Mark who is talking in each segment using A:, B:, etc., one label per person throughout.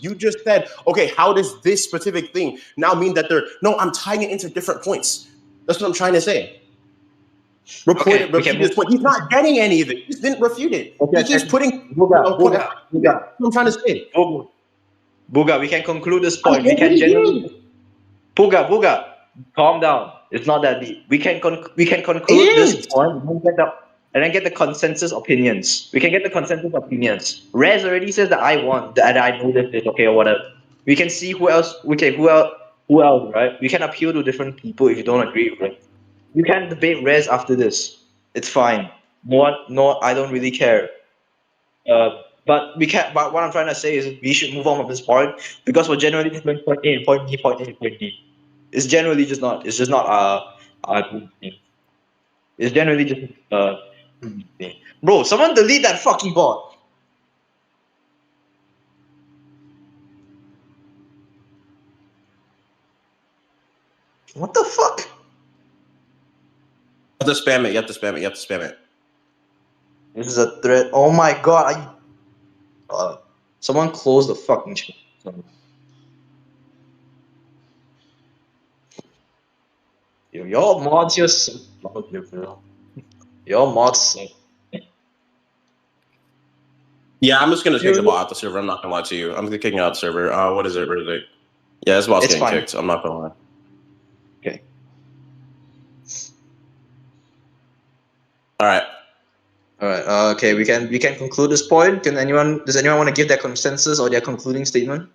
A: You just said, okay, how does this specific thing now mean that they're... No, I'm tying it into different points. That's what I'm trying to say. Repeat this point. He's not getting any of it. He just didn't refute it. He keeps putting...
B: Booga.
A: I'm trying to say.
B: Booga, we can conclude this point. We can generally... Booga, calm down. It's not that deep. We can conclude this point and then get the consensus opinions. We can get the consensus opinions. Rez already says that I won, that I know this, okay, or whatever. We can see who else, who else, right? We can appeal to different people if you don't agree with it. You can debate Rez after this. It's fine. No, I don't really care. But we can't. But what I'm trying to say is we should move on from this point because we're generally just going point A, point B, point A, point B. It's generally just not. It's just not It's generally just Bro, someone delete that fucking bot. What the fuck?
A: You have to spam it.
B: This is a thread. Oh my god! Someone close the fucking chat. Your mods just your mods.
A: Yeah, I'm just gonna kick the bot out the server. I'm not gonna lie to you. I'm gonna kick out the server. What is it? Where is it? Yeah, this bot's getting kicked. I'm not gonna lie.
B: Okay.
A: All right.
B: Okay, we can conclude this point. Does anyone want to give their consensus or their concluding statement?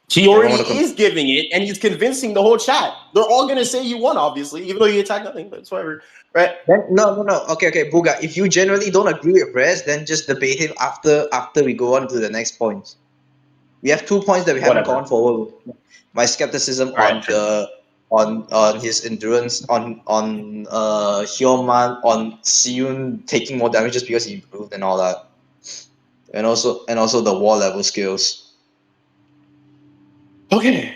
A: He already is giving it, and he's convincing the whole chat. They're all gonna say you won, obviously, even though you attacked nothing. But it's whatever, right?
B: No. Okay, Booga. If you generally don't agree with Rez, then just debate him after we go on to the next points. We have 2 points that we haven't gone forward with. My skepticism on his endurance, on Hyoman, on Seun taking more damage just because he improved and all that, and also the war level skills.
A: Okay.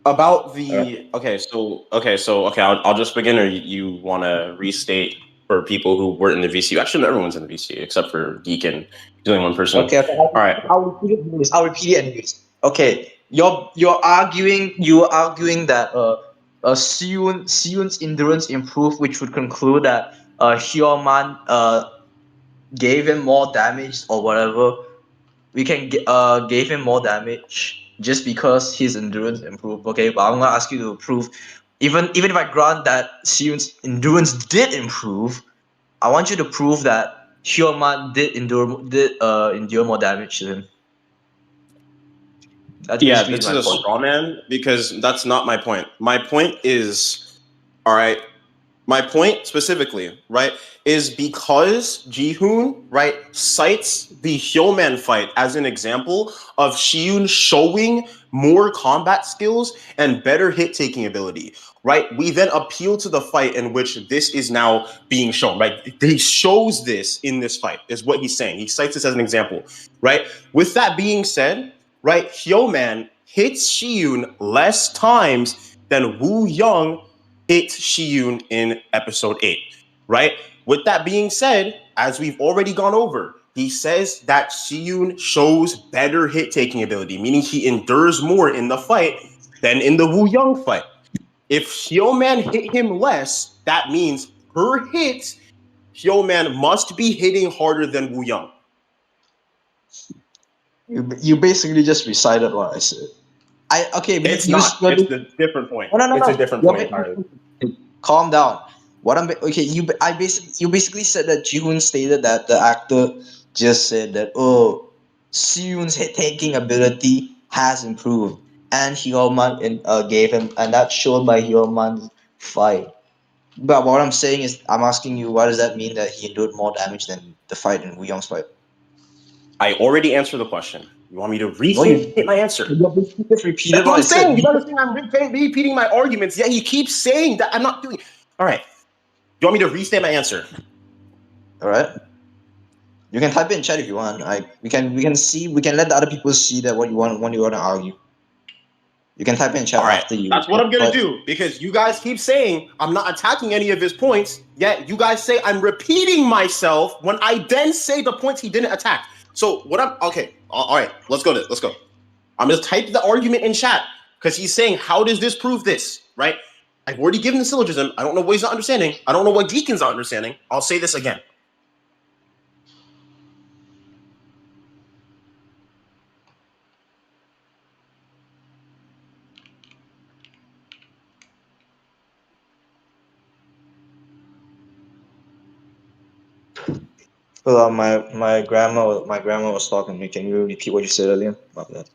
A: About the I'll just begin, or you want to restate for people who weren't in the VCU? Actually, everyone's in the VCU except for Deacon. He's only one person.
B: Okay.
A: All right.
B: I'll repeat it anyways. Okay. You're arguing that Seun's endurance improved, which would conclude that Hyoman gave him more damage or whatever. We can gave him more damage just because his endurance improved. Okay, but I'm gonna ask you to prove, even if I grant that Seun's endurance did improve, I want you to prove that Hyoman did endure more damage to him.
A: Yeah, this is a straw man because that's not my point. My point is, all right. My point specifically, right, is because Jihoon, right, cites the Hyoman fight as an example of Seun showing more combat skills and better hit-taking ability, right? We then appeal to the fight in which this is now being shown, right? He shows this in this fight, is what he's saying. He cites this as an example, right? With that being said, right, Hyoman hits Seun less times than Woo Young hit Seun in episode 8, right? With that being said, as we've already gone over, he says that Seun shows better hit-taking ability, meaning he endures more in the fight than in the Woo Young fight. If Hyoman hit him less, that means per hit, Hyoman must be hitting harder than Woo Young.
B: You basically just recited what I said.
A: It's not. It's a different point.
B: No.
A: It's a different point entirely.
B: Calm down. You basically said that Jihoon stated that the actor just said that Seun's hit-taking ability has improved, and Hyoman gave him, and that's shown by Hyoman's fight. But what I'm saying is, I'm asking you, what does that mean that he endured more damage than the fight in Woo Young's fight?
A: I already answered the question. You want me to restate my answer?
B: Just repeat it.
A: That's what I'm saying. You understand? I'm repeating my arguments. Yeah, he keeps saying that I'm not doing. All right. You want me to restate my answer?
B: All right. You can type it in chat if you want. We can let the other people see that what you want to argue. You can type it in chat after you.
A: That's what I'm gonna do because you guys keep saying I'm not attacking any of his points. Yet you guys say I'm repeating myself when I then say the points he didn't attack. So what I'm okay. All right. Let's go. I'm going to type the argument in chat because he's saying, how does this prove this, right? I've already given the syllogism. I don't know what he's not understanding. I don't know what Deacon's not understanding. I'll say this again.
B: Well, my grandma was talking to me. Can you repeat what you said earlier about that?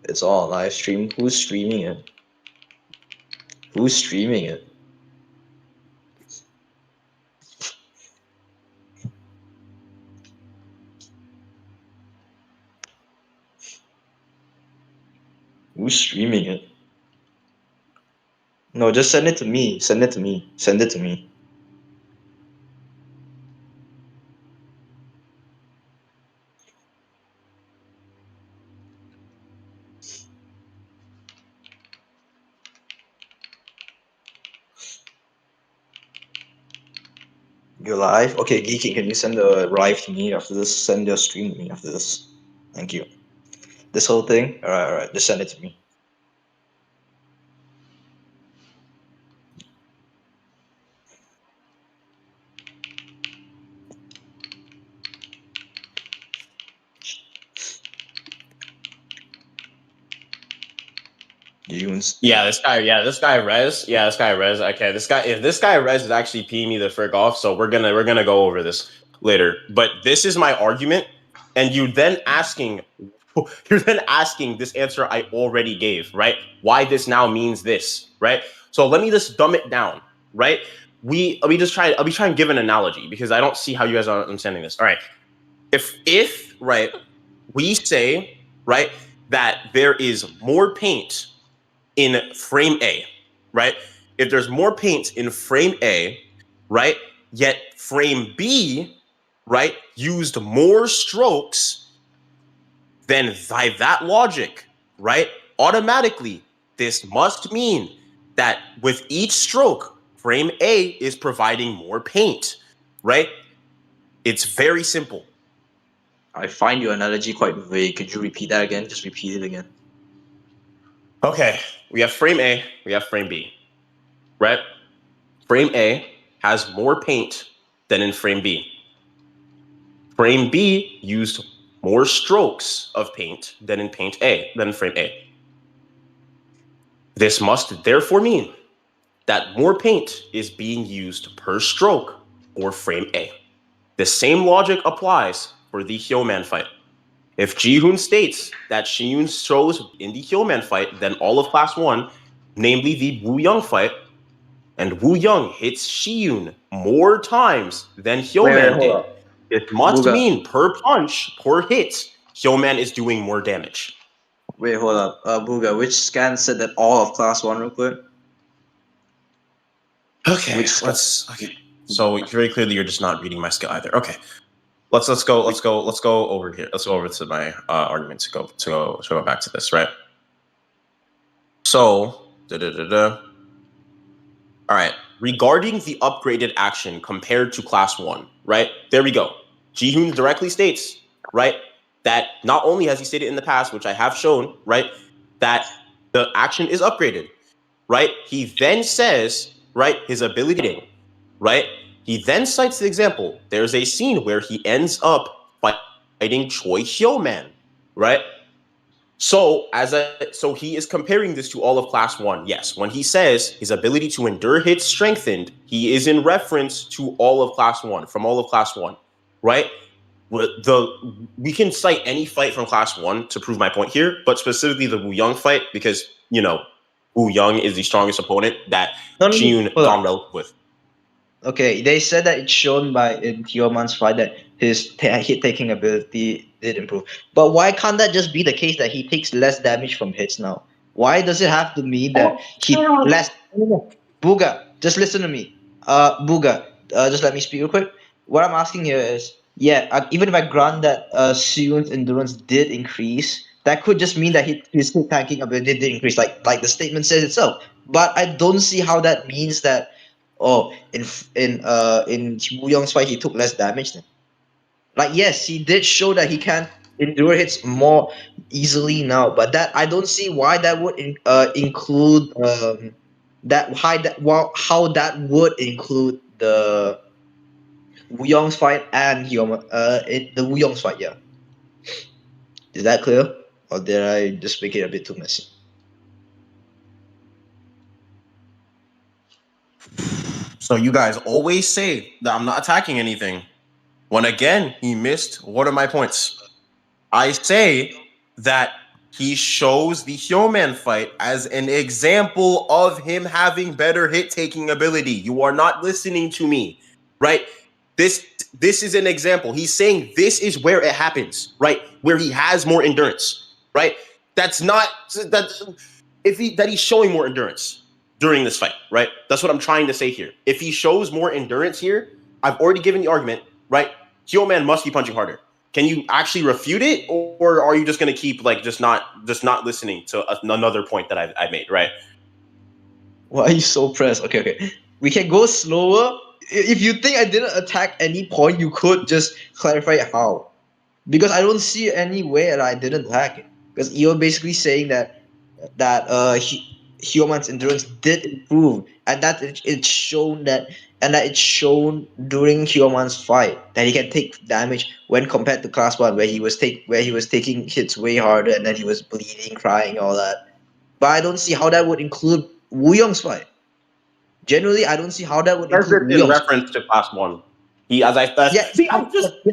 B: It's all live stream. Who's streaming it? Who's streaming it? Who's streaming it? No, just send it to me. Send it to me. Send it to me. You're live? Okay, Geeky, can you send the live to me after this? Send your stream to me after this. Thank you. This whole thing? Alright. Just send it to me.
A: Yeah, this guy Rez. Okay, if this guy Rez is actually peeing me the frick off, so we're gonna go over this later. But this is my argument, and you're then asking this answer I already gave, right? Why this now means this, right? So let me just dumb it down, right? I'll be trying to give an analogy because I don't see how you guys are understanding this. All right. If right, we say, right, that there is more paint in frame A, right? If there's more paint in frame A, right, yet frame B, right, used more strokes, then by that logic, right, automatically, this must mean that with each stroke, frame A is providing more paint, right? It's very simple.
B: I find your analogy quite vague. Could you repeat that again? Just repeat it again.
A: Okay, we have frame A, we have frame B, right? Frame A has more paint than in frame B. Frame B used more strokes of paint than in frame A. This must therefore mean that more paint is being used per stroke for frame A. The same logic applies for the Hyoman fight. If Jihoon states that Shiyun shows in the Hyoman fight, then all of class 1, namely the Wu Young fight, and Wu Young hits Shiyun more times than Hyoman did. It must
B: Booga.
A: mean per punch, per hit, Hyoman is doing more damage.
B: Wait, hold up. Booga, which scan said that all of class 1 real quick?
A: Okay, So very clearly you're just not reading my skill either. Okay. Let's go over here. Let's go over to my argument to go back to this, right? So all right. Regarding the upgraded action compared to class 1, right? There we go. Jihoon directly states, right, that not only has he stated in the past, which I have shown, right, that the action is upgraded, right? He then says, right, his ability, right? He then cites the example. There's a scene where he ends up fighting Choi Hyoman, right? So he is comparing this to all of class 1. Yes, when he says his ability to endure hits strengthened, he is in reference to all of class 1, from all of class 1, right? We can cite any fight from class 1 to prove my point here, but specifically the Wu Young fight, because Wu Young is the strongest opponent that Shiyun gone relative with.
B: Okay, they said that it's shown in Hyoman's fight that his hit-taking ability did improve. But why can't that just be the case that he takes less damage from hits now? Why does it have to mean that he less? Booga, just listen to me. Booga, just let me speak real quick. What I'm asking here is, even if I grant that Suyun's endurance did increase, that could just mean that his hit-taking ability did increase, like the statement says itself. But I don't see how that means that. Oh, in Wu Young's fight, he took less damage then. Like, yes, he did show that he can endure hits more easily now, but that I don't see why that would include how that would include the Wuyong's fight and the Wuyong's fight. Yeah, is that clear, or did I just make it a bit too messy?
A: So you guys always say that I'm not attacking anything. When again, he missed one of my points. I say that he shows the Hyoman fight as an example of him having better hit taking ability. You are not listening to me, right? This is an example. He's saying this is where it happens, right? Where he has more endurance, right? That's not that he's showing more endurance during this fight, right? That's what I'm trying to say here. If he shows more endurance here, I've already given the argument, right? Hyoman must be punching harder. Can you actually refute it, or are you just going to keep like just not listening to another point that I made, right?
B: Why are you so pressed? Okay. We can go slower. If you think I didn't attack any point, you could just clarify how. Because I don't see any way that I didn't attack it. Because you're basically saying that Hyoman's endurance did improve, and that it's shown that it's shown during Hyoman's fight that he can take damage when compared to Class One, where he was taking hits way harder and then he was bleeding, crying, all that. But I don't see how that would include Wuyong's fight. Generally, I don't see how that would
A: Says
B: include
A: it in
B: Wuyong's fight.
A: reference to class one. He as
B: Yeah,
A: see, I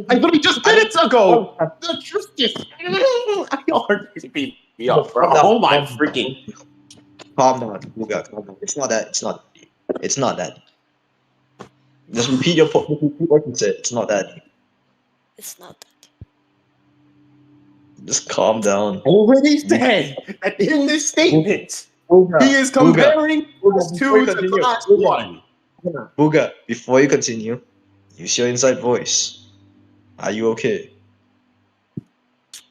A: literally just minutes ago. The truth is, y'all beat me up, bro.
B: calm down,
A: Oh my
B: calm down,
A: freaking!
B: calm down, Booga, calm down. It's not that. It's not. It's not that. Just repeat what you said. It's not that.
C: It's not that.
B: Just calm down.
A: Already said that in this statement,
B: Booga,
A: he is comparing class
B: before you
A: two to
B: continue,
A: class one.
B: Booga, before you continue, use your inside voice. Are you okay?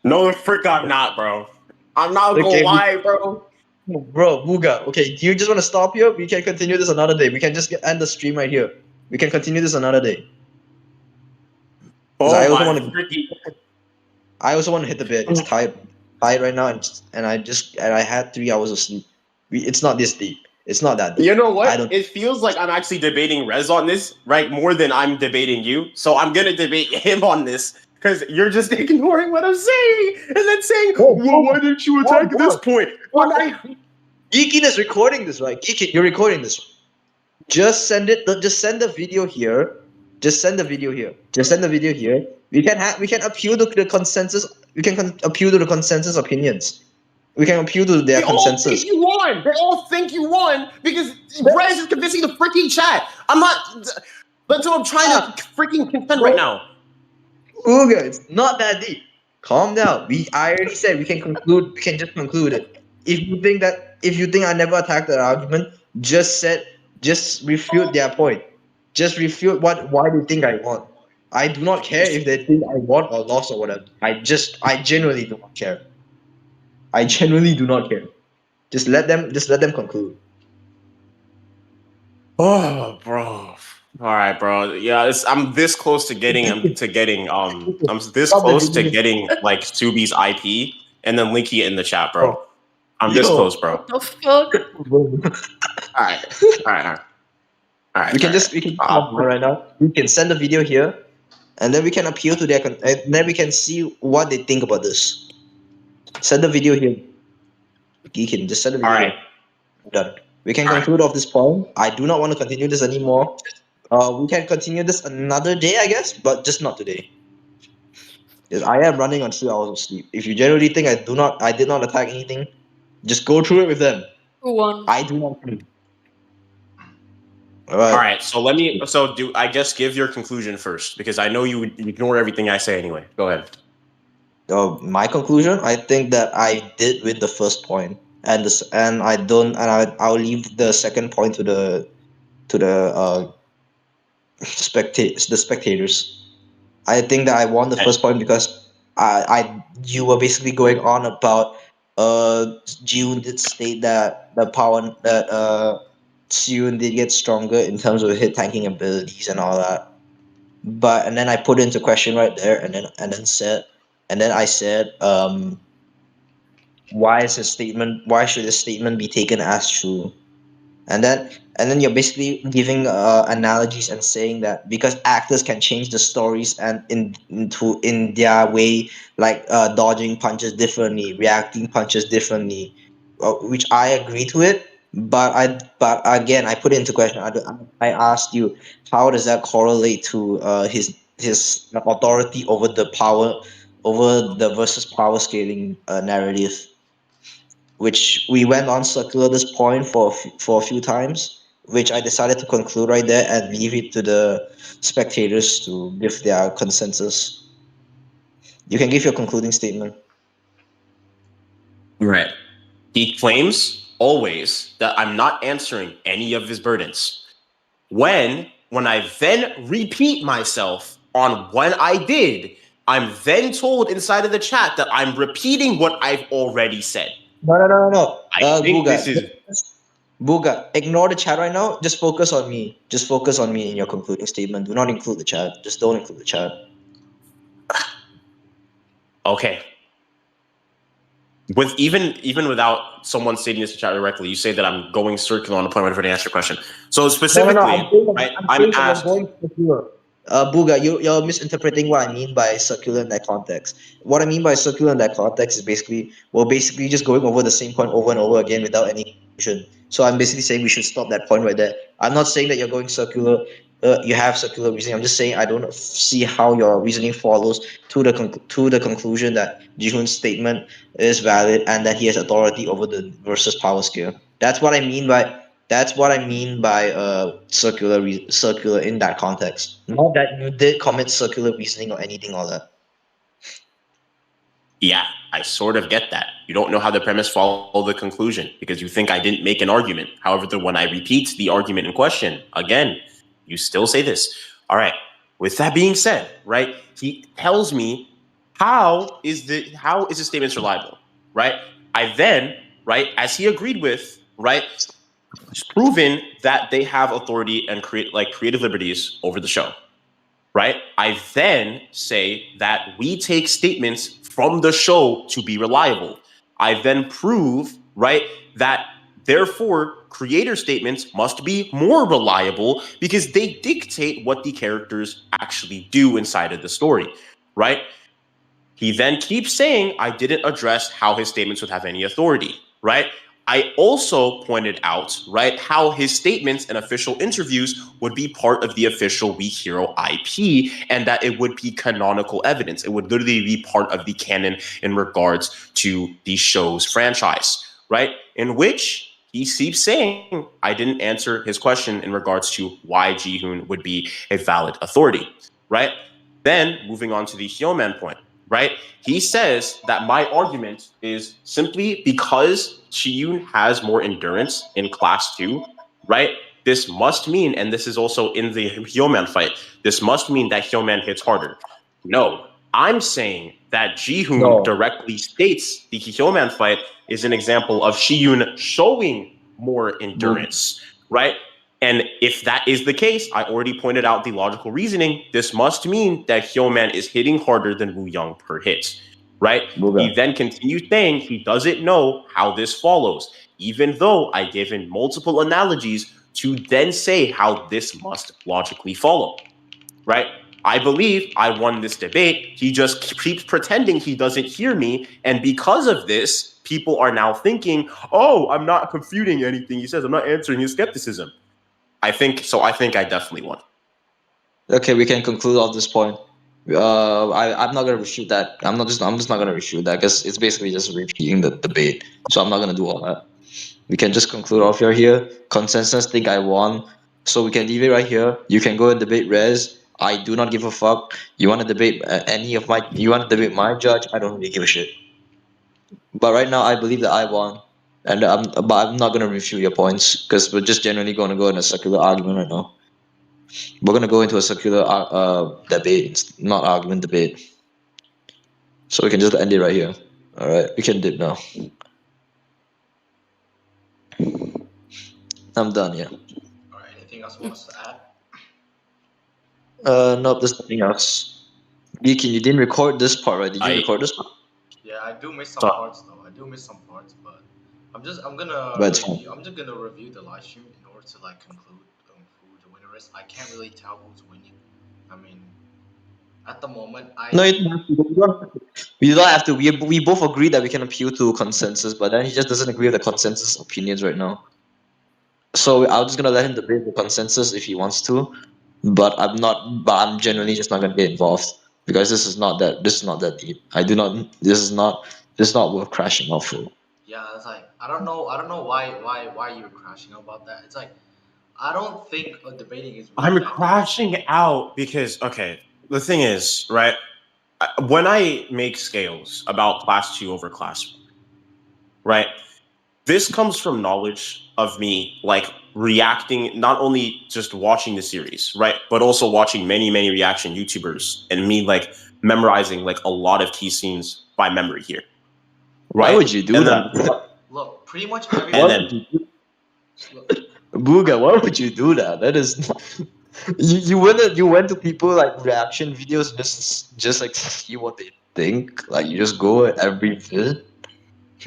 A: No, the frick, I'm not, bro. I'm not
B: Okay,
A: gonna lie, bro.
B: Bro, Booga. Okay, do you just want to stop here? We can continue this another day. We can just end the stream right here. We can continue this another day. Because
A: Oh
B: I also
A: my
B: want to.
A: freaking!
B: I also want to hit the bed. It's tired right now, and I had 3 hours of sleep. It's not this deep. It's not that deep.
A: You know
B: I
A: what?
B: don't.
A: It feels like I'm actually debating Rez on this, right? More than I'm debating you. So I'm gonna debate him on this because you're just ignoring what I'm saying and then saying, "Well, why didn't you attack at this point?" When I
B: Geekin is recording this, right? Geekin, you're recording this. Just send it. Just send the video here. Just send the video here. Just send the video here. We can appeal to the consensus. We can appeal to the consensus opinions. We can appeal to their
A: they all
B: consensus.
A: think you won. They all think you won because Rez is convincing the freaking chat. I'm not. That's what I'm trying to freaking contend right now.
B: Ooga, it's not that deep. Calm down. I already said we can conclude. We can just conclude it. If you think I never attacked that argument, just refute their point. Just refute why they think I won. I do not care if they think I won or lost or whatever. I genuinely do not care. I genuinely do not care. Just let them conclude.
A: Oh, bro. All right, bro. Yeah, I'm this close to getting. I'm this close to getting like Subie's IP and then linking it in the chat, bro. I'm this close, bro.
C: The fuck?
A: All right. All right.
B: We can right now. We can send the video here, and then we can appeal to their and then we can see what they think about this. Send the video here. You can just send the video.
A: All right.
B: Done. We can conclude off this point. I do not want to continue this anymore. We can continue this another day, I guess, but just not today. Because I am running on 2 hours of sleep. If you generally think I did not attack anything, just go through it with them.
C: Who won?
B: I do not.
A: All right. So do I guess give your conclusion first because I know you would ignore everything I say anyway. Go ahead.
B: My conclusion, I think that I did win the first point, and I'll leave the second point to the spectators. I think that I won the first point because you were basically going on about June did state that the power that June did get stronger in terms of hit tanking abilities and all that. but and then I put into question right there, and then I said, why should his statement be taken as true? And then you're basically giving analogies and saying that because actors can change the stories and in their way, like dodging punches differently, reacting punches differently, which I agree to it. But again, I put it into question. I asked you, how does that correlate to his authority over the power, over the versus power scaling narrative, which we went on circular this point for a few times, which I decided to conclude right there and leave it to the spectators to give their consensus. You can give your concluding statement.
A: Right. He claims always that I'm not answering any of his burdens. When I then repeat myself on when I did, I'm then told inside of the chat that I'm repeating what I've already said.
B: No.
A: I think
B: Booga,
A: this is
B: Booga, ignore the chat right now. Just focus on me. Just focus on me in your concluding statement. Do not include the chat. Just don't include the chat.
A: okay. With even without someone stating this in chat directly, you say that I'm going circular on the point where I answer your question. So specifically, right, I'm asked.
B: Booga, you're misinterpreting what I mean by circular in that context. What I mean by circular in that context is basically we're basically just going over the same point over and over again without any conclusion. So I'm basically saying we should stop that point right there. I'm not saying that you're going circular. You have circular reasoning. I'm just saying I don't see how your reasoning follows to the conclusion that Jihoon's statement is valid and that he has authority over the versus power scale. That's what I mean by circular in that context. Not that you did commit circular reasoning or anything or that.
A: Yeah, I sort of get that. You don't know how the premise follow the conclusion because you think I didn't make an argument. However, when I repeat the argument in question, again, you still say this. All right. With that being said, right, he tells me how is the statement reliable, right? I then, right, as he agreed with, right, proven that they have authority and creative liberties over the show, right? I then say that we take statements from the show to be reliable. I then prove, right, that therefore creator statements must be more reliable because they dictate what the characters actually do inside of the story, right? He then keeps saying I didn't address how his statements would have any authority, right? I also pointed out, right, how his statements in official interviews would be part of the official We Hero IP and that it would be canonical evidence. It would literally be part of the canon in regards to the show's franchise, right? In which he keeps saying I didn't answer his question in regards to why Ji-hoon would be a valid authority, right? Then moving on to the Hyoman point, right? He says that my argument is simply because Chiyun has more endurance in class 2, right? This must mean, and this is also in the Hyoman fight, this must mean that Hyoman hits harder. No, I'm saying that Ji-hoon directly states the Hyoman fight is an example of Chiyun showing more endurance, right? And if that is the case, I already pointed out the logical reasoning. This must mean that Hyoman is hitting harder than Woo Young per hit, right?
B: Booga.
A: He then continues saying he doesn't know how this follows, even though I gave him multiple analogies to then say how this must logically follow, right? I believe I won this debate. He just keeps pretending he doesn't hear me. And because of this, people are now thinking, oh, I'm not confuting anything he says. I'm not answering his skepticism. I think I definitely won.
B: Okay, we can conclude off this point. I'm not gonna refute that. I'm just not gonna refute that because it's basically just repeating the debate. So I'm not gonna do all that. We can just conclude off here. Consensus think I won. So we can leave it right here. You can go and debate Rez. I do not give a fuck. You want to debate you want to debate my judge? I don't really give a shit. But right now, I believe that I won, and but I'm not gonna refute your points because we're just generally gonna go in a circular argument right now. We're gonna go into a circular debate, not argument debate. So we can just end it right here. All right, we can dip now. I'm done. Yeah.
D: All right. Anything else you want us to add?
B: Nope, there's nothing else. Deacon, you didn't record this part, right? Did you
A: I-
B: record this part?
D: Yeah, I do miss some
B: So-
D: parts though. I do miss some parts, but I'm just gonna
B: But it's
D: review. I'm just gonna review the live stream in order to like conclude who the winner is. I can't really tell who's winning. I mean, at the moment,
B: No, you don't have to. You don't have to. You don't have to. We both agree that we can appeal to consensus, but then he just doesn't agree with the consensus opinions right now. So I'm just gonna let him debate the consensus if he wants to, but I'm not. But I'm genuinely just not gonna get involved because this is not that. This is not that deep. I do not. This is not. This is not worth crashing out for.
D: yeah, it's like I don't know. I don't know why you're crashing about that. It's like I don't think debating is really
A: I'm
D: that deep.
A: crashing out because okay, the thing is, right? When I make scales about class 2 over class 1, right? This comes from knowledge of me, like reacting, not only just watching the series, right, but also watching many reaction YouTubers and me like memorizing like a lot of key scenes by memory here, right?
B: Why would you do
A: And
B: that?
A: then,
D: Look, pretty much
A: and
D: everyone.
A: then
D: Look,
B: Booga, why would you do that? That is you went to people like reaction videos just like see what they think. Like you just go at every vid.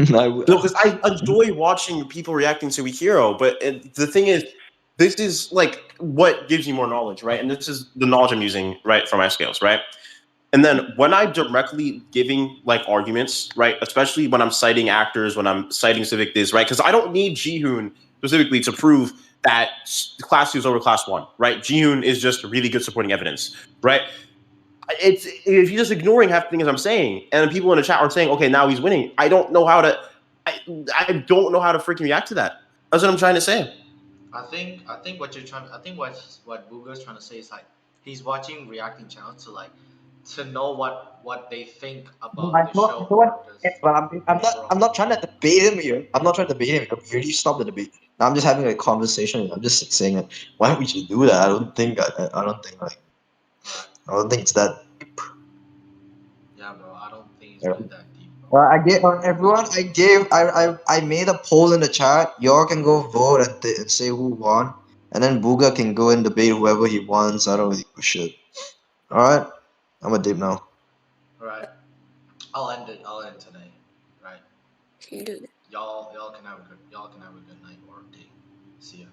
A: no, because I enjoy watching people reacting to a hero, but the thing is, this is like what gives you more knowledge, right? And this is the knowledge I'm using, right, for my scales, right? And then when I'm directly giving like arguments, right, especially when I'm citing actors, when I'm citing civic this, right, because I don't need Jihoon specifically to prove that class 2 is over class 1, right? Jihoon is just really good supporting evidence, right? It's if you're just ignoring half the things I'm saying, and people in the chat are saying, okay, now he's winning. I don't know how to. I don't know how to freaking react to that. That's what I'm trying to say.
D: I think what you're trying. I think what Booga's trying to say is like he's watching reacting channels to know what they think about the show.
B: I'm not trying to debate him here. I'm not trying to debate him. We already stopped the debate. Now I'm just having a conversation. I'm just saying, like, why would you do that? I don't think. I don't think like.
D: Right.
B: I don't think it's that.
D: Yeah, bro. I don't think it's
B: Yeah.
D: really that deep. Bro.
B: I gave everyone. I made a poll in the chat. Y'all can go vote and say who won, and then Booga can go and debate whoever he wants. I don't really give a shit. All right, I'm a dip now.
D: Right. I'll end it. I'll end today. Right.
C: Dude.
D: Y'all can have a good night or day. See ya.